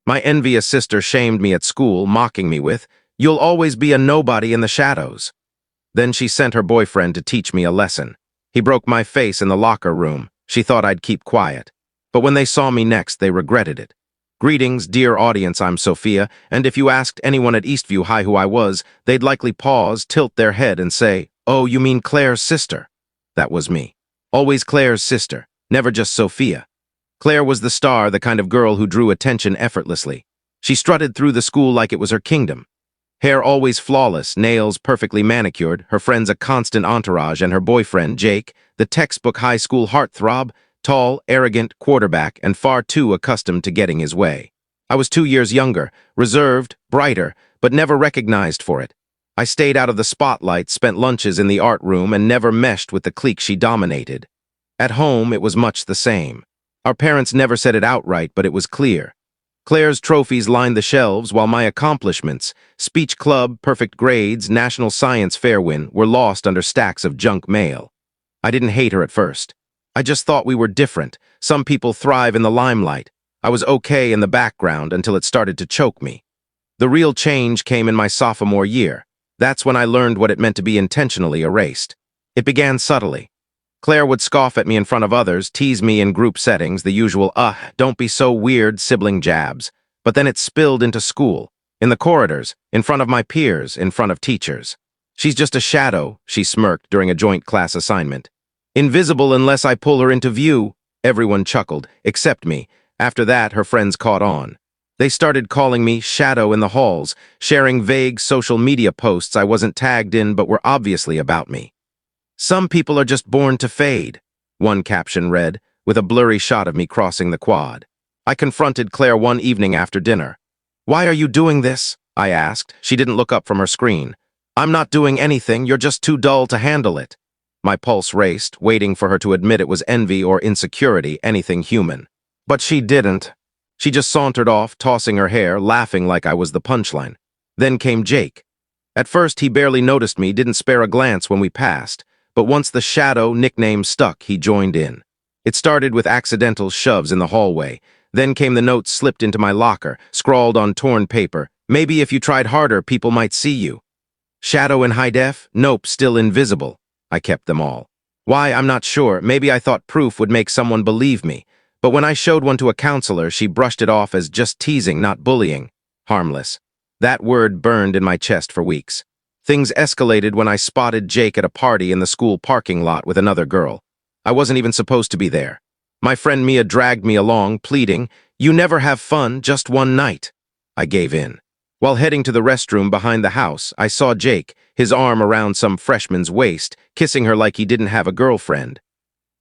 My envious sister shamed me at school, mocking me with, "You'll always be a nobody in the shadows." Then she sent her boyfriend to teach me a lesson. He broke my face in the locker room. She thought I'd keep quiet. But when they saw me next, they regretted it. Greetings, dear audience, I'm Sophia, and if you asked anyone at Eastview High who I was, they'd likely pause, tilt their head, and say, "Oh, you mean Claire's sister?" That was me. Always Claire's sister, never just Sophia. Claire was the star, the kind of girl who drew attention effortlessly. She strutted through the school like it was her kingdom. Hair always flawless, nails perfectly manicured, her friends a constant entourage, and her boyfriend, Jake, the textbook high school heartthrob, tall, arrogant, quarterback, and far too accustomed to getting his way. I was 2 years younger, reserved, brighter, but never recognized for it. I stayed out of the spotlight, spent lunches in the art room, and never meshed with the clique she dominated. At home, it was much the same. Our parents never said it outright, but it was clear. Claire's trophies lined the shelves, while my accomplishments, speech club, perfect grades, national science fair win, were lost under stacks of junk mail. I didn't hate her at first. I just thought we were different. Some people thrive in the limelight. I was okay in the background until it started to choke me. The real change came in my sophomore year. That's when I learned what it meant to be intentionally erased. It began subtly. Claire would scoff at me in front of others, tease me in group settings, the usual, don't be so weird, sibling jabs. But then it spilled into school, in the corridors, in front of my peers, in front of teachers. "She's just a shadow," she smirked during a joint class assignment. "Invisible unless I pull her into view." Everyone chuckled, except me. After that, her friends caught on. They started calling me Shadow in the halls, sharing vague social media posts I wasn't tagged in but were obviously about me. "Some people are just born to fade," one caption read, with a blurry shot of me crossing the quad. I confronted Claire one evening after dinner. "Why are you doing this?" I asked. She didn't look up from her screen. "I'm not doing anything, you're just too dull to handle it." My pulse raced, waiting for her to admit it was envy or insecurity, anything human. But she didn't. She just sauntered off, tossing her hair, laughing like I was the punchline. Then came Jake. At first, he barely noticed me, didn't spare a glance when we passed. But once the Shadow nickname stuck, he joined in. It started with accidental shoves in the hallway. Then came the notes slipped into my locker, scrawled on torn paper. "Maybe if you tried harder, people might see you." "Shadow in high def? Nope, still invisible." I kept them all. Why, I'm not sure. Maybe I thought proof would make someone believe me. But when I showed one to a counselor, she brushed it off as just teasing, not bullying. Harmless. That word burned in my chest for weeks. Things escalated when I spotted Jake at a party in the school parking lot with another girl. I wasn't even supposed to be there. My friend Mia dragged me along, pleading, "You never have fun, just one night." I gave in. While heading to the restroom behind the house, I saw Jake, his arm around some freshman's waist, kissing her like he didn't have a girlfriend.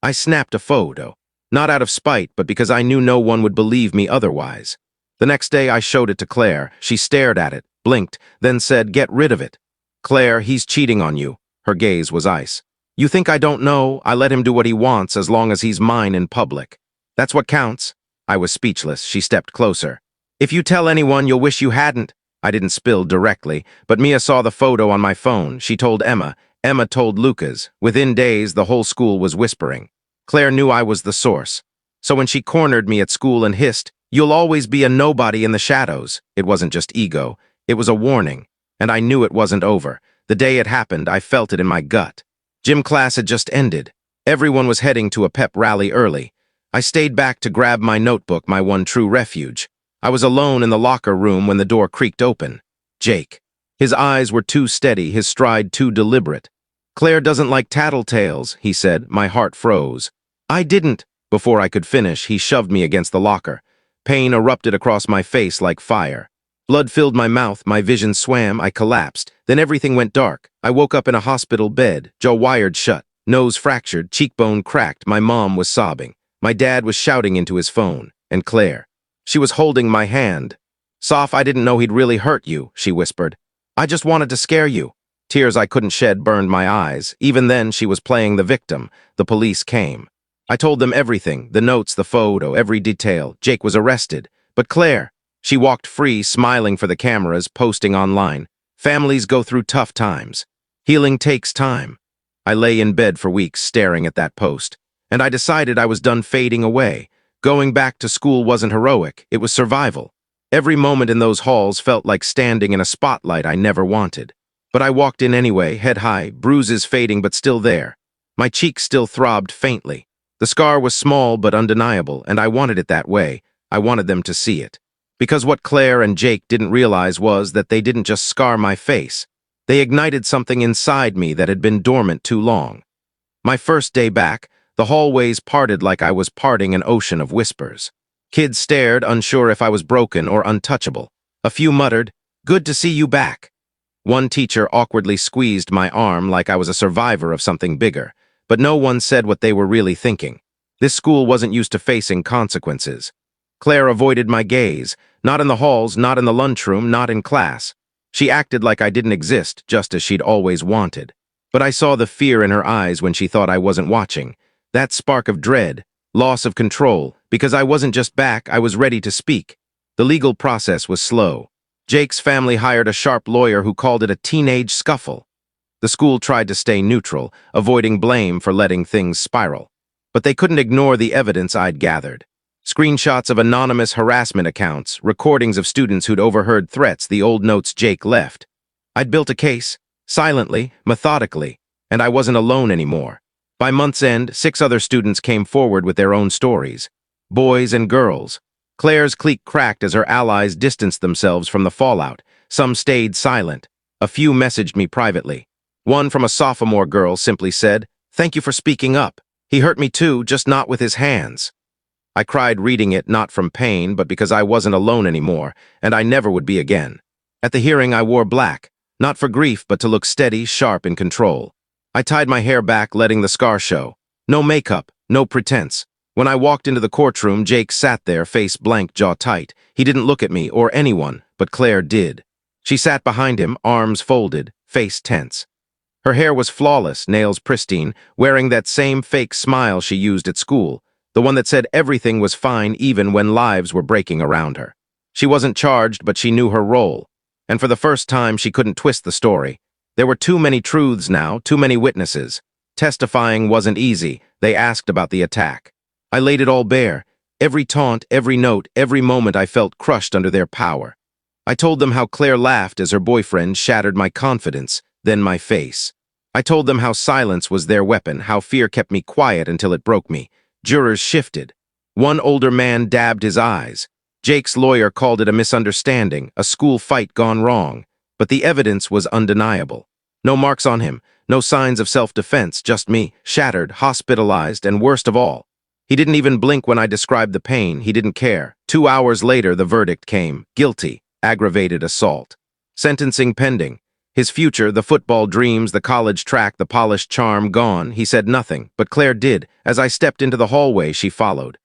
I snapped a photo, not out of spite, but because I knew no one would believe me otherwise. The next day I showed it to Claire. She stared at it, blinked, then said, "Get rid of it." "Claire, he's cheating on you." Her gaze was ice. "You think I don't know? I let him do what he wants as long as he's mine in public. That's what counts." I was speechless. She stepped closer. "If you tell anyone, you'll wish you hadn't." I didn't spill directly, but Mia saw the photo on my phone. She told Emma. Emma told Lucas. Within days, the whole school was whispering. Claire knew I was the source. So when she cornered me at school and hissed, "You'll always be a nobody in the shadows," it wasn't just ego. It was a warning. And I knew it wasn't over. The day it happened, I felt it in my gut. Gym class had just ended. Everyone was heading to a pep rally early. I stayed back to grab my notebook, my one true refuge. I was alone in the locker room when the door creaked open. Jake. His eyes were too steady, his stride too deliberate. "Claire doesn't like tattletales," he said. My heart froze. "I didn't." Before I could finish, he shoved me against the locker. Pain erupted across my face like fire. Blood filled my mouth, my vision swam, I collapsed. Then everything went dark. I woke up in a hospital bed, jaw wired shut, nose fractured, cheekbone cracked. My mom was sobbing. My dad was shouting into his phone. And Claire. She was holding my hand. "Soph, I didn't know he'd really hurt you," she whispered. "I just wanted to scare you." Tears I couldn't shed burned my eyes. Even then, she was playing the victim. The police came. I told them everything, the notes, the photo, every detail. Jake was arrested. But Claire, she walked free, smiling for the cameras, posting online. Families go through tough times. Healing takes time. I lay in bed for weeks staring at that post. And I decided I was done fading away. Going back to school wasn't heroic, it was survival. Every moment in those halls felt like standing in a spotlight I never wanted. But I walked in anyway, head high, bruises fading but still there. My cheeks still throbbed faintly. The scar was small but undeniable, and I wanted it that way. I wanted them to see it. Because what Claire and Jake didn't realize was that they didn't just scar my face. They ignited something inside me that had been dormant too long. My first day back, the hallways parted like I was parting an ocean of whispers. Kids stared, unsure if I was broken or untouchable. A few muttered, "Good to see you back." One teacher awkwardly squeezed my arm like I was a survivor of something bigger, but no one said what they were really thinking. This school wasn't used to facing consequences. Claire avoided my gaze, not in the halls, not in the lunchroom, not in class. She acted like I didn't exist, just as she'd always wanted. But I saw the fear in her eyes when she thought I wasn't watching. That spark of dread, loss of control, because I wasn't just back, I was ready to speak. The legal process was slow. Jake's family hired a sharp lawyer who called it a teenage scuffle. The school tried to stay neutral, avoiding blame for letting things spiral. But they couldn't ignore the evidence I'd gathered. Screenshots of anonymous harassment accounts, recordings of students who'd overheard threats, the old notes Jake left. I'd built a case, silently, methodically, and I wasn't alone anymore. By month's end, 6 other students came forward with their own stories. Boys and girls. Claire's clique cracked as her allies distanced themselves from the fallout. Some stayed silent. A few messaged me privately. One from a sophomore girl simply said, "Thank you for speaking up. He hurt me too, just not with his hands." I cried reading it, not from pain, but because I wasn't alone anymore, and I never would be again. At the hearing, I wore black, not for grief, but to look steady, sharp, in control. I tied my hair back, letting the scar show. No makeup, no pretense. When I walked into the courtroom, Jake sat there, face blank, jaw tight. He didn't look at me or anyone, but Claire did. She sat behind him, arms folded, face tense. Her hair was flawless, nails pristine, wearing that same fake smile she used at school, the one that said everything was fine even when lives were breaking around her. She wasn't charged, but she knew her role. And for the first time, she couldn't twist the story. There were too many truths now, too many witnesses. Testifying wasn't easy. They asked about the attack. I laid it all bare. Every taunt, every note, every moment I felt crushed under their power. I told them how Claire laughed as her boyfriend shattered my confidence, then my face. I told them how silence was their weapon, how fear kept me quiet until it broke me. Jurors shifted. One older man dabbed his eyes. Jake's lawyer called it a misunderstanding, a school fight gone wrong. But the evidence was undeniable. No marks on him, no signs of self-defense, just me, shattered, hospitalized, and worst of all, he didn't even blink when I described the pain. He didn't care. 2 hours later, the verdict came. Guilty, aggravated assault. Sentencing pending. His future, the football dreams, the college track, the polished charm, gone. He said nothing, but Claire did. As I stepped into the hallway, she followed.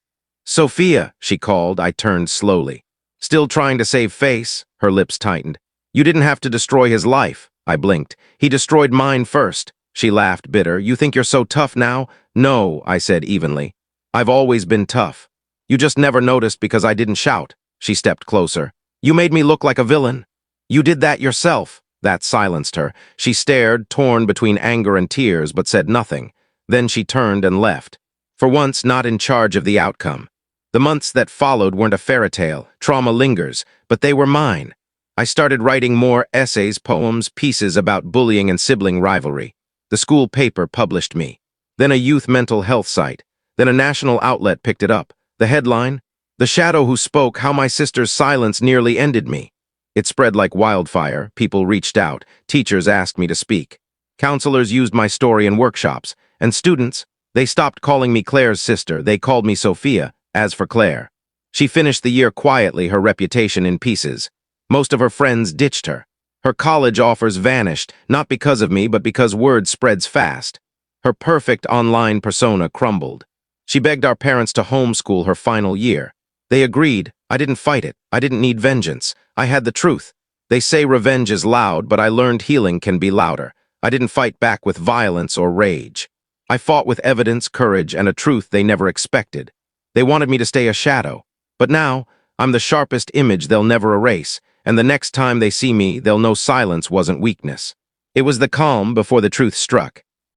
"Sophia," she called. I turned slowly. Still trying to save face, her lips tightened. "You didn't have to destroy his life." I blinked. "He destroyed mine first." She laughed, bitter. "You think you're so tough now?" "No," I said evenly. "I've always been tough. You just never noticed because I didn't shout." She stepped closer. "You made me look like a villain. You did that yourself." That silenced her. She stared, torn between anger and tears, but said nothing. Then she turned and left. For once, not in charge of the outcome. The months that followed weren't a fairy tale. Trauma lingers, but they were mine. I started writing more essays, poems, pieces about bullying and sibling rivalry. The school paper published me. Then a youth mental health site. Then a national outlet picked it up. The headline? "The Shadow Who Spoke, How My Sister's Silence Nearly Ended Me." It spread like wildfire. People reached out. Teachers asked me to speak. Counselors used my story in workshops. And students, they stopped calling me Claire's sister. They called me Sophia. As for Claire, she finished the year quietly, her reputation in pieces. Most of her friends ditched her. Her college offers vanished, not because of me, but because word spreads fast. Her perfect online persona crumbled. She begged our parents to homeschool her final year. They agreed. I didn't fight it. I didn't need vengeance. I had the truth. They say revenge is loud, but I learned healing can be louder. I didn't fight back with violence or rage. I fought with evidence, courage, and a truth they never expected. They wanted me to stay a shadow. But now, I'm the sharpest image they'll never erase, and the next time they see me, they'll know silence wasn't weakness. It was the calm before the truth struck.